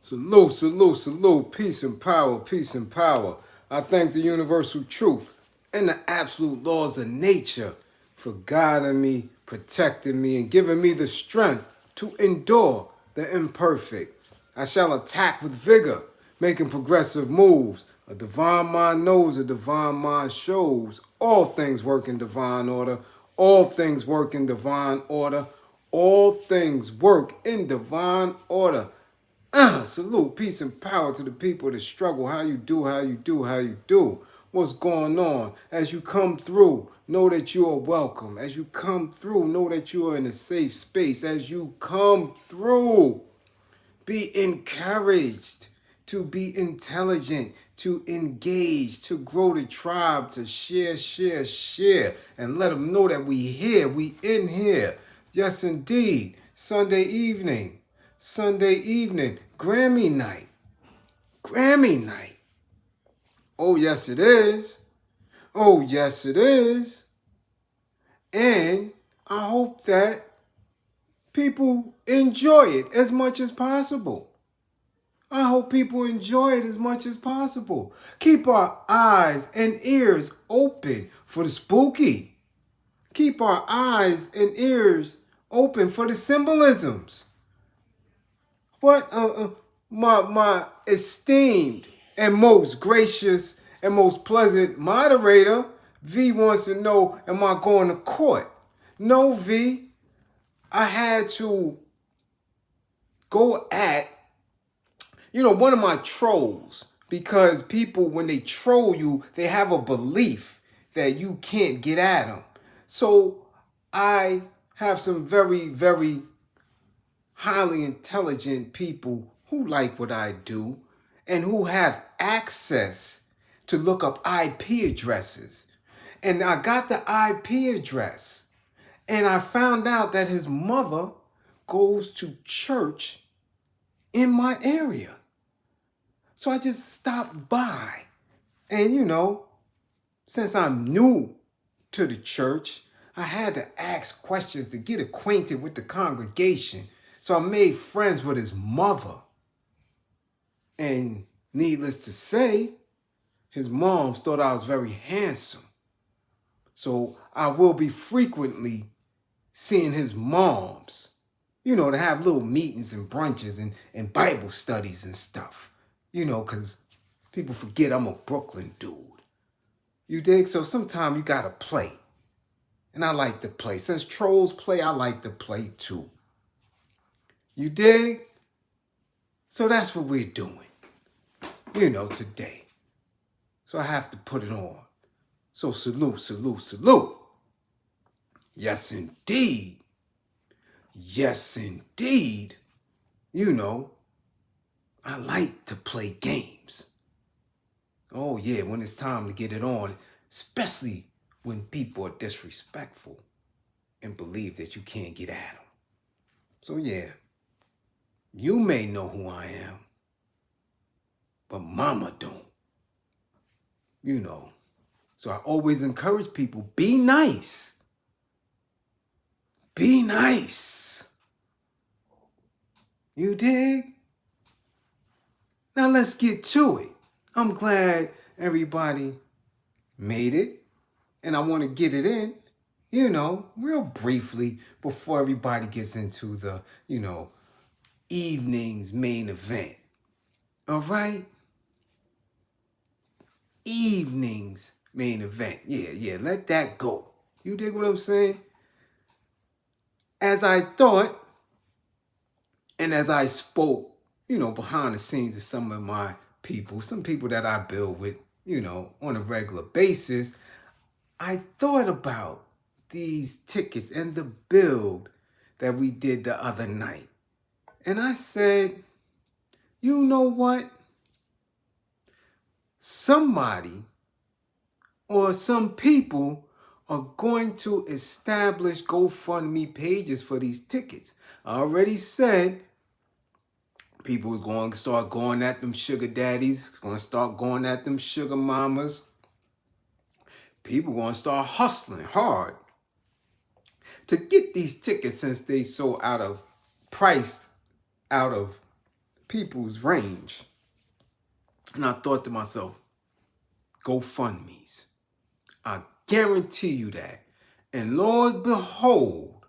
Salute, salute, salute. Peace and power, peace and power. I thank the universal truth and the absolute laws of nature for guiding me, protecting me, and giving me the strength to endure the imperfect. I shall attack with vigor, making progressive moves. A divine mind knows, a divine mind shows. All things work in divine order. All things work in divine order. All things work in divine order. Salute, peace, and power to the people that struggle. How you do, how you do, how you do. What's going on? As you come through, know that you are welcome. As you come through, know that you are in a safe space. As you come through, be encouraged to be intelligent, to engage, to grow the tribe, to share, and let them know that we here, we in here. Yes, indeed. Sunday evening, Grammy night. Oh, yes, it is. Oh, yes, it is. And I hope that people enjoy it as much as possible. I hope people enjoy it as much as possible. Keep our eyes and ears open for the spooky. Keep our eyes and ears open for the symbolisms. But my esteemed and most gracious and most pleasant moderator, V, wants to know, am I going to court? No, V, I had to go at, one of my trolls, because people, when they troll you, they have a belief that you can't get at them. So I have some very, very highly intelligent people who like what I do and who have access to look up IP addresses. And I got the IP address, and I found out that his mother goes to church in my area. So I just stopped by. And, since I'm new to the church, I had to ask questions to get acquainted with the congregation. So I made friends with his mother. And needless to say, his moms thought I was very handsome. So I will be frequently seeing his moms, to have little meetings and brunches and Bible studies and stuff. Because people forget I'm a Brooklyn dude. You dig? So sometimes you gotta play. And I like to play. Since trolls play, I like to play too. You dig? So that's what we're doing, today. So I have to put it on. So salute, salute, salute. Yes, indeed. Yes, indeed. I like to play games. Oh, yeah, when it's time to get it on, especially when people are disrespectful and believe that you can't get at them. So, yeah. You may know who I am, but mama don't. So I always encourage people, be nice. Be nice. You dig? Now let's get to it. I'm glad everybody made it, and I want to get it in, real briefly before everybody gets into the, evening's main event. All right? Evening's main event. Yeah, let that go. You dig what I'm saying? As I thought, and as I spoke, behind the scenes of some of my people, some people that I build with, on a regular basis, I thought about these tickets and the build that we did the other night. And I said, you know what? Somebody or some people are going to establish GoFundMe pages for these tickets. I already said people are going to start going at them sugar daddies, going to start going at them sugar mamas. People are going to start hustling hard to get these tickets since they so priced out of people's range. And I thought to myself, GoFundMe's. I guarantee you that. And Lord behold,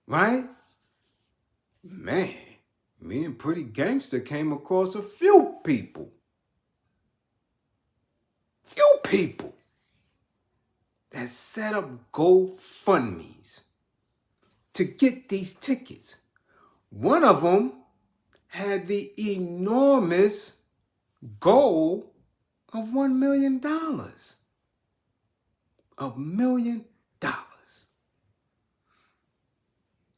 right? Man, me and Pretty Gangster came across a few people that set up GoFundMe's to get these tickets. One of them had the enormous goal of $1 million. $1 million.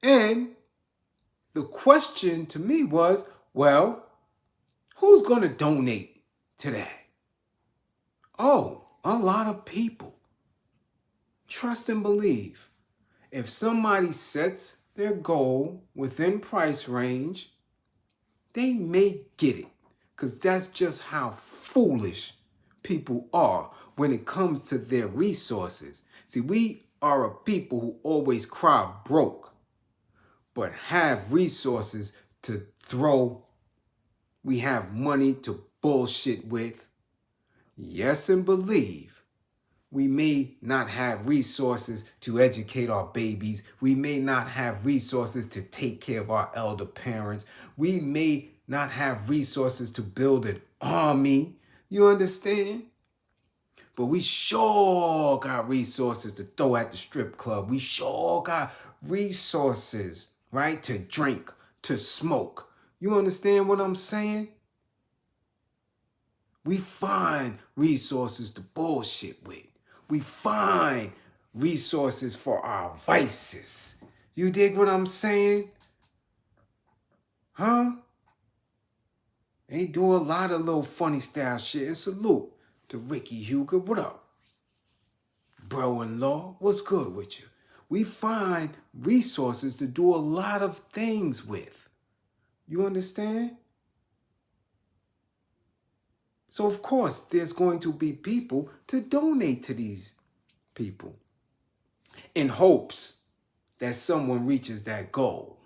And the question to me was, well, who's going to donate to that? Oh, a lot of people. Trust and believe. If somebody sets their goal within price range, they may get it. Because that's just how foolish people are when it comes to their resources. See, we are a people who always cry broke, but have resources to throw. We have money to bullshit with. Yes, and believe. We may not have resources to educate our babies. We may not have resources to take care of our elder parents. We may not have resources to build an army. You understand? But we sure got resources to throw at the strip club. We sure got resources, right, to drink, to smoke. You understand what I'm saying? We find resources to bullshit with. We find resources for our vices. You dig what I'm saying? Huh? They do a lot of little funny style shit. And salute to Ricky Huger. What up? Bro-in-law, what's good with you? We find resources to do a lot of things with. You understand? So, of course, there's going to be people to donate to these people in hopes that someone reaches that goal.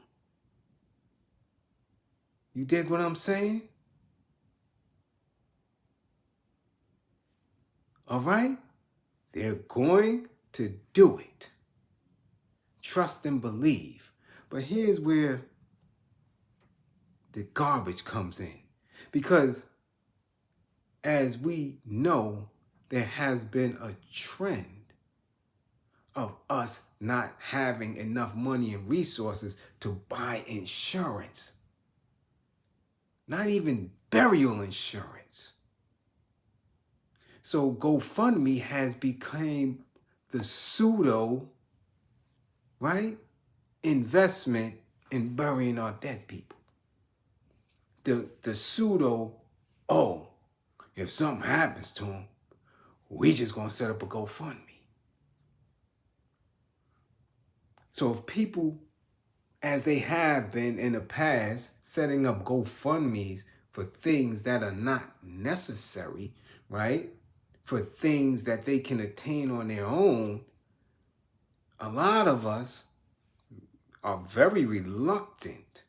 You dig what I'm saying? All right? They're going to do it. Trust and believe. But here's where the garbage comes in. Because as we know, there has been a trend of us not having enough money and resources to buy insurance. Not even burial insurance. So GoFundMe has become the pseudo, right, investment in burying our dead people. The pseudo, oh, if something happens to them, we just gonna set up a GoFundMe. So if people, as they have been in the past, setting up GoFundMes for things that are not necessary, right? For things that they can attain on their own, a lot of us are very reluctant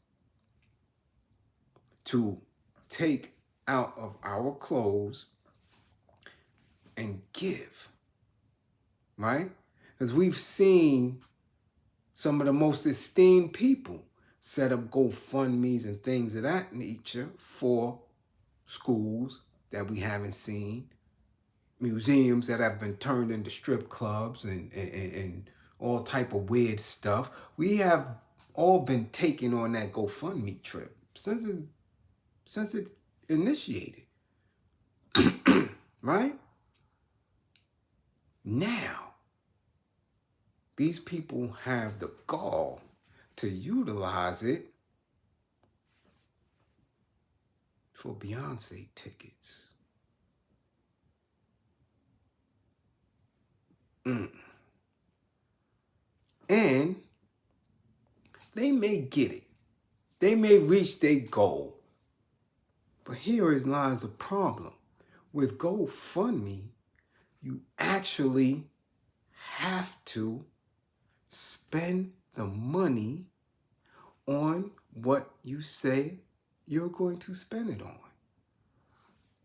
to take out of our clothes and give, right? Because we've seen some of the most esteemed people set up GoFundMes and things of that nature for schools that we haven't seen, museums that have been turned into strip clubs and all type of weird stuff. We have all been taking on that GoFundMe trip since it initiated. Right? Now, these people have the gall to utilize it for Beyoncé tickets. And they may get it. They may reach their goal. But here lies a problem. With GoFundMe, you actually have to spend the money on what you say you're going to spend it on.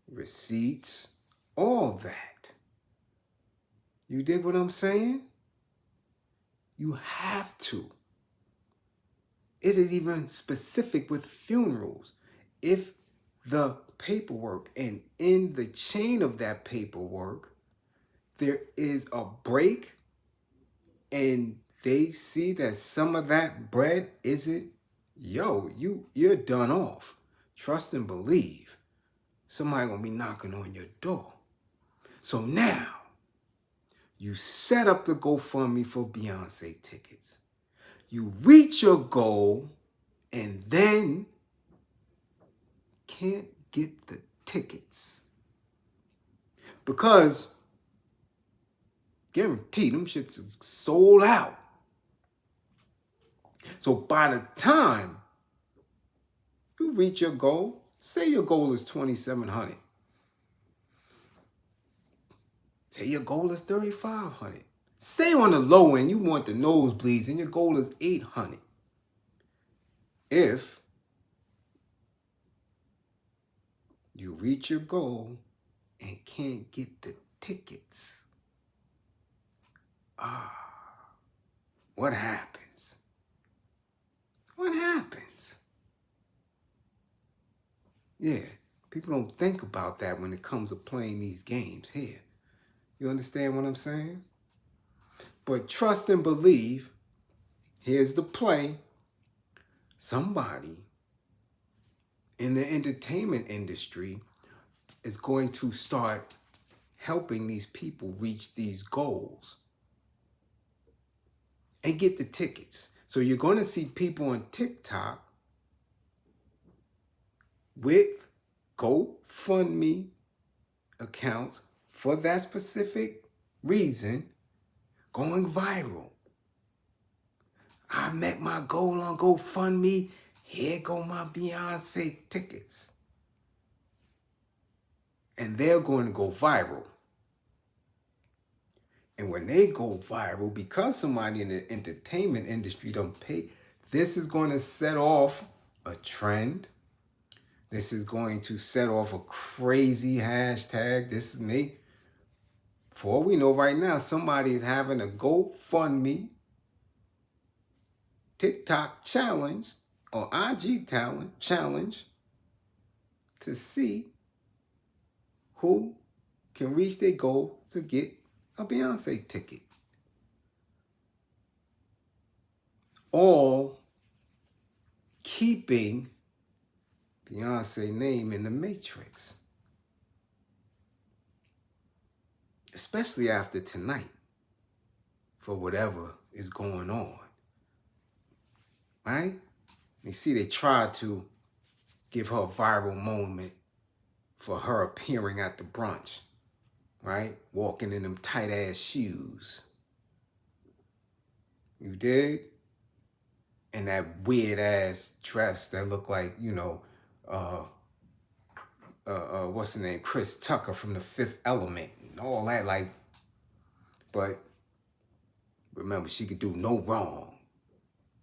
Receipts, all that. You dig what I'm saying? You have to. It is even specific with funerals. If the paperwork and in the chain of that paperwork, there is a break and they see that some of that bread isn't, you're done off. Trust and believe. Somebody gonna be knocking on your door. So now, you set up the GoFundMe for Beyoncé tickets. You reach your goal and then can't get the tickets. Because, guaranteed, them shits is sold out. So by the time you reach your goal, say your goal is 2,700. Say your goal is 3,500. Say on the low end you want the nosebleeds and your goal is 800. If you reach your goal and can't get the tickets, what happens? What happens? Yeah, people don't think about that when it comes to playing these games here. You understand what I'm saying? But trust and believe, here's the play. Somebody in the entertainment industry is going to start helping these people reach these goals and get the tickets. So you're going to see people on TikTok with GoFundMe accounts for that specific reason going viral. I met my goal on GoFundMe. Here go my Beyoncé tickets. And they're going to go viral. And when they go viral, because somebody in the entertainment industry don't pay, this is going to set off a trend. This is going to set off a crazy hashtag. This is me. For all we know right now, somebody is having a GoFundMe TikTok challenge or IG talent challenge to see who can reach their goal to get a Beyoncé ticket. All keeping Beyoncé name in the matrix. Especially after tonight, for whatever is going on. Right? You see, they tried to give her a viral moment for her appearing at the brunch, right? Walking in them tight ass shoes. You dig? And that weird ass dress that looked like, what's the name? Chris Tucker from The Fifth Element and all that, like, but remember, she could do no wrong.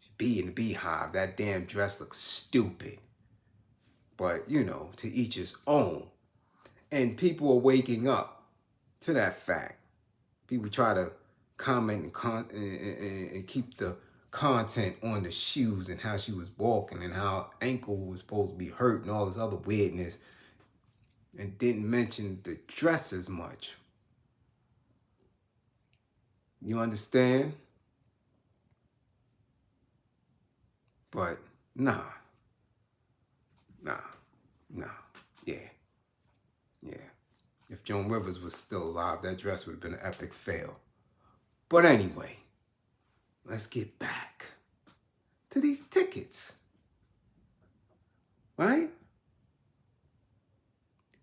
She be in the beehive. That damn dress looks stupid. But, to each his own. And people are waking up to that fact. People try to comment and keep the content on the shoes and how she was walking and how ankle was supposed to be hurt and all this other weirdness, and didn't mention the dress as much. You understand? But nah. Yeah. If Joan Rivers was still alive, that dress would have been an epic fail. But anyway, let's get back to these tickets. Right?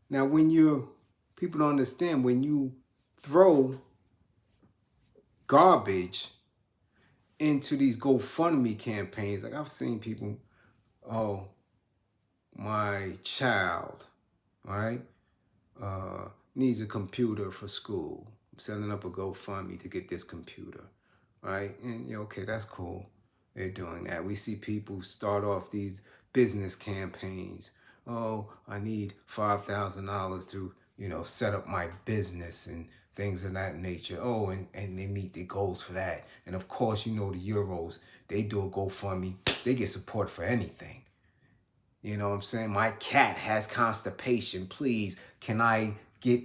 Now, people don't understand, when you throw garbage into these GoFundMe campaigns, like I've seen people, my child, right, needs a computer for school. I'm setting up a GoFundMe to get this computer, right? And okay, that's cool. They're doing that. We see people start off these business campaigns. Oh, I need $5,000 to, set up my business and things of that nature. Oh, and they meet their goals for that. And of course, the Euros, they do a GoFundMe. They get support for anything. You know what I'm saying? My cat has constipation. Please, can I get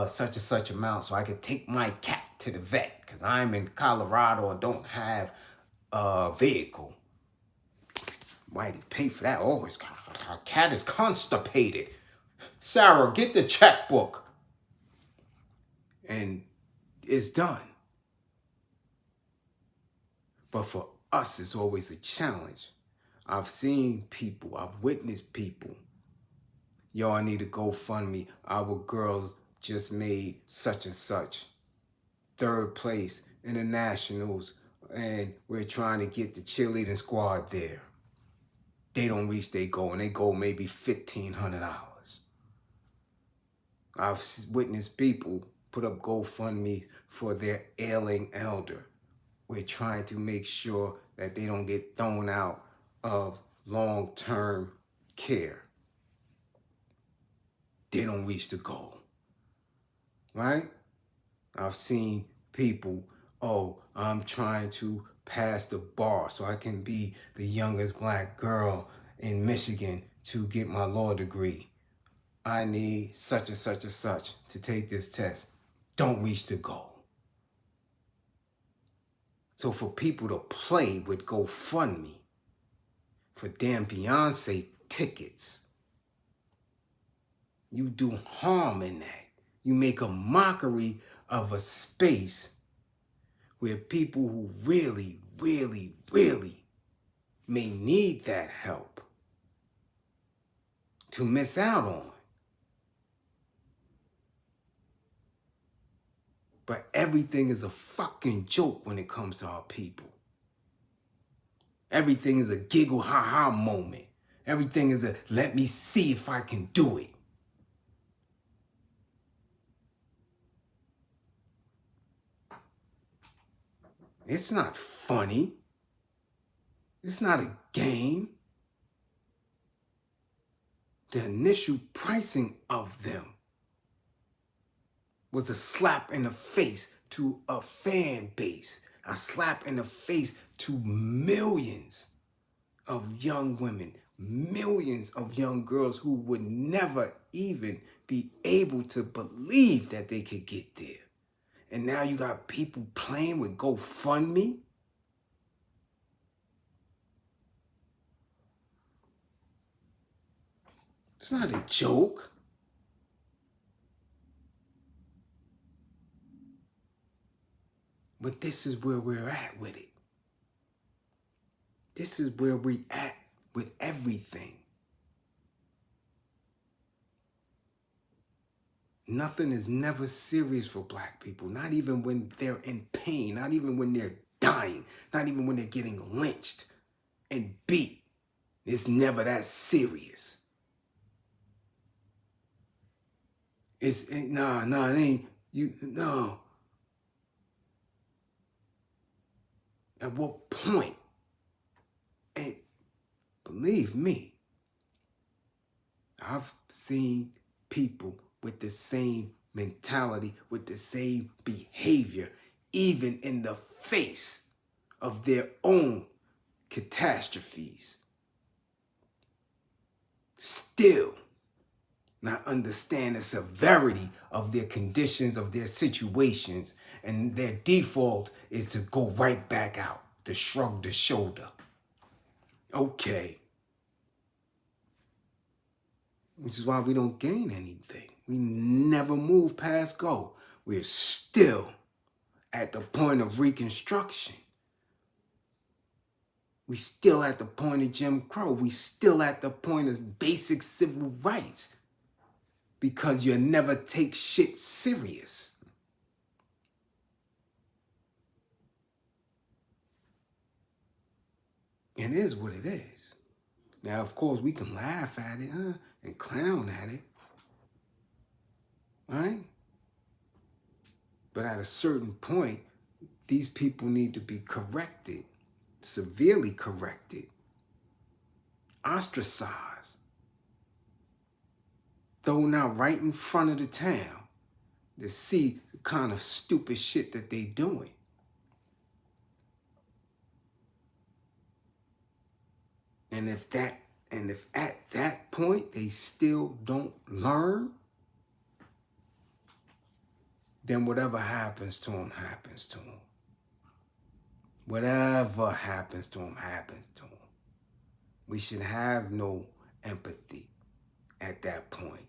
such and such amount so I can take my cat to the vet? Because I'm in Colorado and don't have a vehicle. Why did he pay for that? Oh, our cat is constipated. Sarah, get the checkbook. And it's done. But for us, it's always a challenge. I've seen people, I've witnessed people. Yo, I need a GoFundMe. Our girls just made such and such. 3rd place in the nationals. And we're trying to get the cheerleading squad there. They don't reach their goal, and they goal maybe $1,500. I've witnessed people put up GoFundMe for their ailing elder. We're trying to make sure that they don't get thrown out of long-term care. They don't reach the goal, right? I've seen people, oh, I'm trying to pass the bar so I can be the youngest black girl in Michigan to get my law degree. I need such and such and such to take this test. Don't reach the goal. So for people to play with GoFundMe for damn Beyoncé tickets, you do harm in that. You make a mockery of a space where people who really, really, really may need that help to miss out on. But everything is a fucking joke when it comes to our people. Everything is a giggle ha-ha moment. Everything is a let me see if I can do it. It's not funny. It's not a game. The initial pricing of them was a slap in the face to a fan base, a slap in the face to millions of young women, millions of young girls who would never even be able to believe that they could get there. And now you got people playing with GoFundMe. It's not a joke. But this is where we're at with it. This is where we're at with everything. Nothing is never serious for black people, not even when they're in pain, not even when they're dying, not even when they're getting lynched and beat. It's never that serious. It ain't, no. At what point? And believe me, I've seen people with the same mentality, with the same behavior, even in the face of their own catastrophes. Still not understand the severity of their conditions, of their situations, and their default is to go right back out, to shrug the shoulder. Okay. Which is why we don't gain anything. We never move past go. We're still at the point of Reconstruction. We still at the point of Jim Crow. We still at the point of basic civil rights. Because you never take shit serious. It is what it is. Now, of course, we can laugh at it and clown at it. Right? But at a certain point, these people need to be corrected, severely corrected. ostracized, thrown out right in front of the town to see the kind of stupid shit that they doing. And if at that point they still don't learn, then whatever happens to them, happens to them. Whatever happens to them, happens to them. We should have no empathy at that point,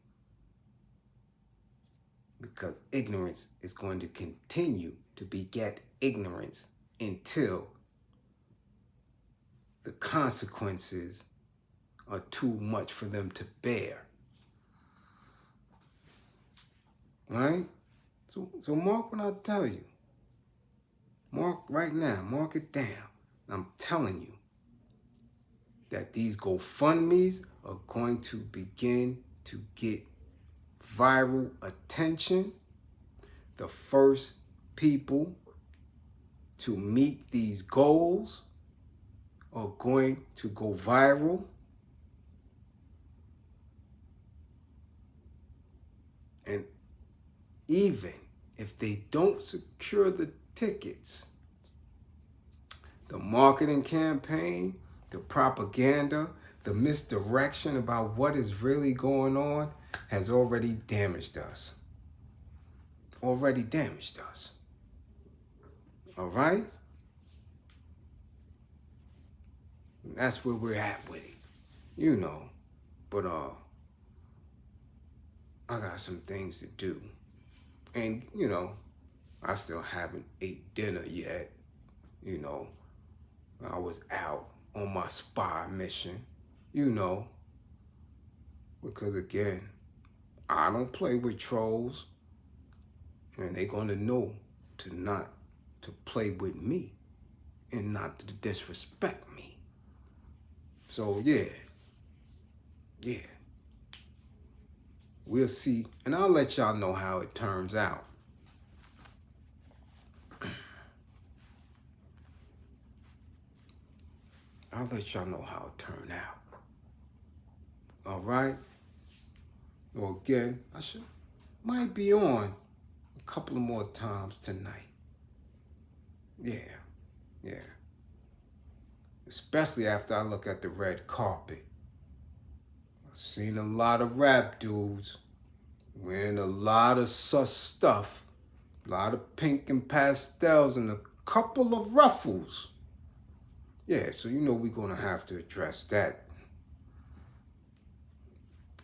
because ignorance is going to continue to beget ignorance until the consequences are too much for them to bear. Right? So mark what I tell you. Mark right now, mark it down. I'm telling you that these GoFundMes are going to begin to get viral attention. The first people to meet these goals are going to go viral. And even if they don't secure the tickets, the marketing campaign, the propaganda, the misdirection about what is really going on has already damaged us. Already damaged us. All right? And that's where we're at with it. You know. But I got some things to do. And, you know, I still haven't ate dinner yet. You know, I was out on my spy mission, you know, because again, I don't play with trolls, and they're going to know not to play with me and not to disrespect me. So yeah, we'll see, and I'll let y'all know how it turns out. I'll let y'all know how it turned out. All right? Well, again, might be on a couple of more times tonight. Yeah. Especially after I look at the red carpet. I've seen a lot of rap dudes wearing a lot of sus stuff, a lot of pink and pastels, and a couple of ruffles. Yeah, so you know we're going to have to address that.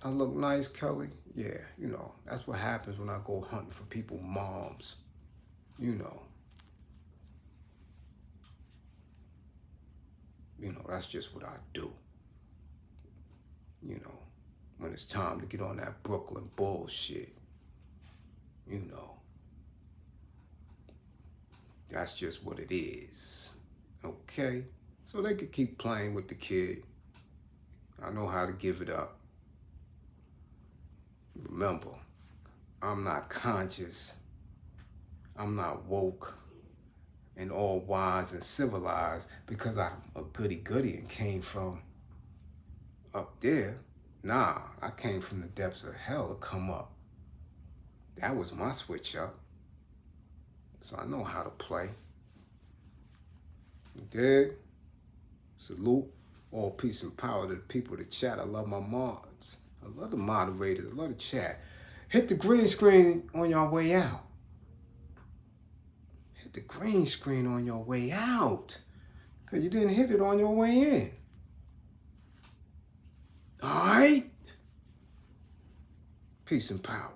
I look nice, Kelly? Yeah, you know, that's what happens when I go hunting for people's moms. You know. You know, that's just what I do. You know, when it's time to get on that Brooklyn bullshit. You know. That's just what it is. Okay? So they could keep playing with the kid. I know how to give it up. Remember, I'm not conscious. I'm not woke and all wise and civilized because I'm a goody-goody and came from up there. Nah, I came from the depths of hell to come up. That was my switch up. So I know how to play. You dig? Salute. All peace and power to the people that chat. I love my mods. I love the moderators. I love the chat. Hit the green screen on your way out. Hit the green screen on your way out. Because you didn't hit it on your way in. All right? Peace and power.